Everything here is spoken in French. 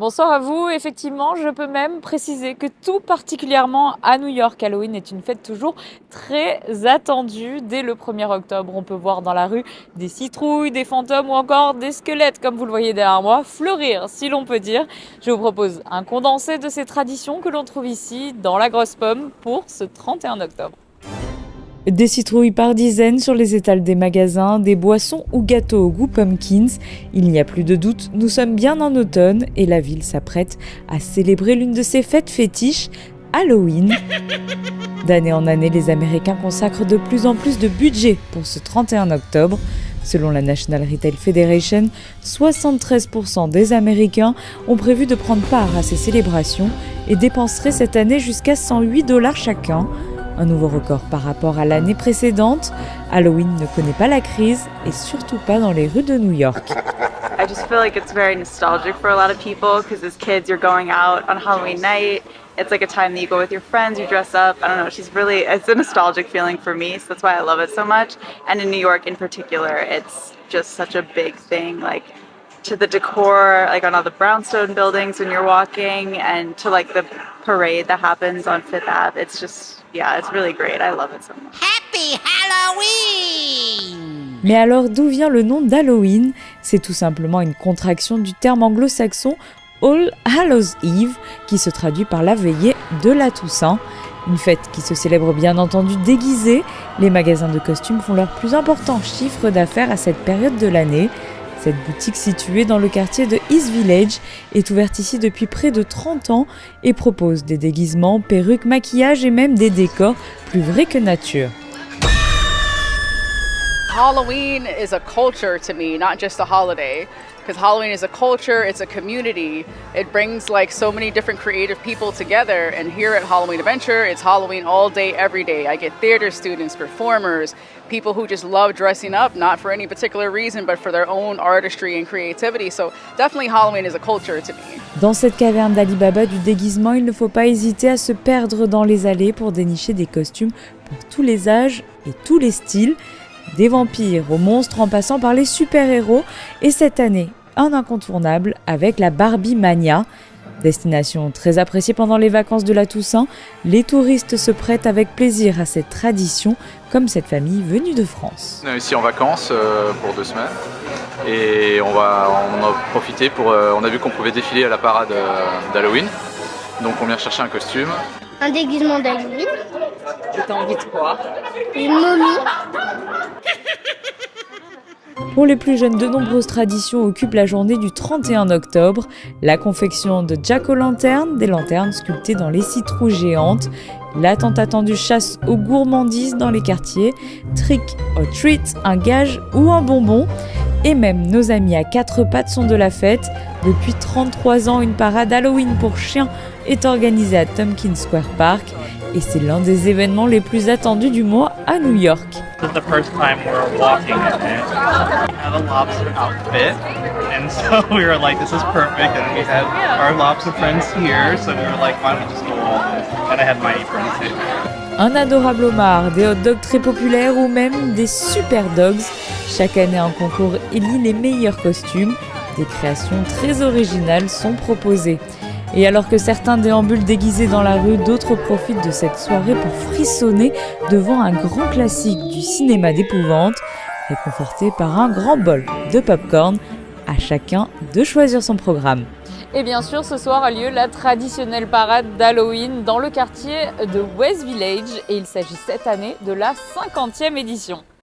Bonsoir à vous. Effectivement, je peux même préciser que tout particulièrement à New York, Halloween est une fête toujours très attendue. Dès le 1er octobre, on peut voir dans la rue des citrouilles, des fantômes ou encore des squelettes, comme vous le voyez derrière moi, fleurir, si l'on peut dire. Je vous propose un condensé de ces traditions que l'on trouve ici dans la Grosse Pomme pour ce 31 octobre. Des citrouilles par dizaines sur les étals des magasins, des boissons ou gâteaux au goût pumpkins. Il n'y a plus de doute, nous sommes bien en automne et la ville s'apprête à célébrer l'une de ses fêtes fétiches, Halloween. D'année en année, les Américains consacrent de plus en plus de budget pour ce 31 octobre. Selon la National Retail Federation, 73% des Américains ont prévu de prendre part à ces célébrations et dépenseraient cette année jusqu'à $108 chacun. Un nouveau record par rapport à l'année précédente. Halloween ne connaît pas la crise et surtout pas dans les rues de New York. I just feel like it's very nostalgic for a lot of people because as kids you're going out on Halloween night. It's like a time that you go with your friends, you dress up. I don't know, it's a nostalgic feeling for me, so that's why I love it so much. And in New York in particular, it's just such a big thing, like to the decor, like on all the brownstone buildings when you're walking, and to like the parade that happens on Fifth Ave. It's just, yeah, it's really great. I love it so much. Happy Halloween! Mais alors d'où vient le nom d'Halloween ? C'est tout simplement une contraction du terme anglo-saxon All Hallows Eve, qui se traduit par la veillée de la Toussaint. Une fête qui se célèbre bien entendu déguisée. Les magasins de costumes font leur plus important chiffre d'affaires à cette période de l'année. Cette boutique située dans le quartier de East Village est ouverte ici depuis près de 30 ans et propose des déguisements, perruques, maquillages et même des décors plus vrais que nature. Halloween is a culture to me, not just a holiday. Because Halloween is a culture, it's a community. It brings like so many different creative people together. And here at Halloween Adventure, it's Halloween all day, every day. I get theater students, performers, people who just love dressing up, not for any particular reason, but for their own artistry and creativity. So definitely Halloween is a culture to me. Dans cette caverne d'Ali Baba du déguisement, il ne faut pas hésiter à se perdre dans les allées pour dénicher des costumes pour tous les âges et tous les styles. Des vampires aux monstres en passant par les super-héros. Et cette année, un incontournable avec la Barbie Mania. Destination très appréciée pendant les vacances de la Toussaint, les touristes se prêtent avec plaisir à cette tradition, comme cette famille venue de France. On est ici en vacances pour 2 semaines et on a profité on a vu qu'on pouvait défiler à la parade d'Halloween. Donc on vient chercher un costume. Un déguisement d'Halloween. Et t'as envie de quoi ? Une momie. Pour les plus jeunes, de nombreuses traditions occupent la journée du 31 octobre. La confection de jack-o'-lantern, des lanternes sculptées dans les citrouilles géantes, la tant attendue chasse aux gourmandises dans les quartiers, trick or treat, un gage ou un bonbon. Et même nos amis à 4 pattes sont de la fête. Depuis 33 ans, une parade Halloween pour chiens est organisée à Tompkins Square Park. Et c'est l'un des événements les plus attendus du mois à New York. This is the first time we're walking in it. We have a lobster outfit, and so we were like, this is perfect. And we have our lobster friends here, so we were like, why don't we just go all in? And I had my apron too. Un adorable homard, des hot dogs très populaires ou même des super dogs. Chaque année, un concours élit les meilleurs costumes. Des créations très originales sont proposées. Et alors que certains déambulent déguisés dans la rue, d'autres profitent de cette soirée pour frissonner devant un grand classique du cinéma d'épouvante, réconforté par un grand bol de popcorn. À chacun de choisir son programme. Et bien sûr, ce soir a lieu la traditionnelle parade d'Halloween dans le quartier de West Village et il s'agit cette année de la 50e édition.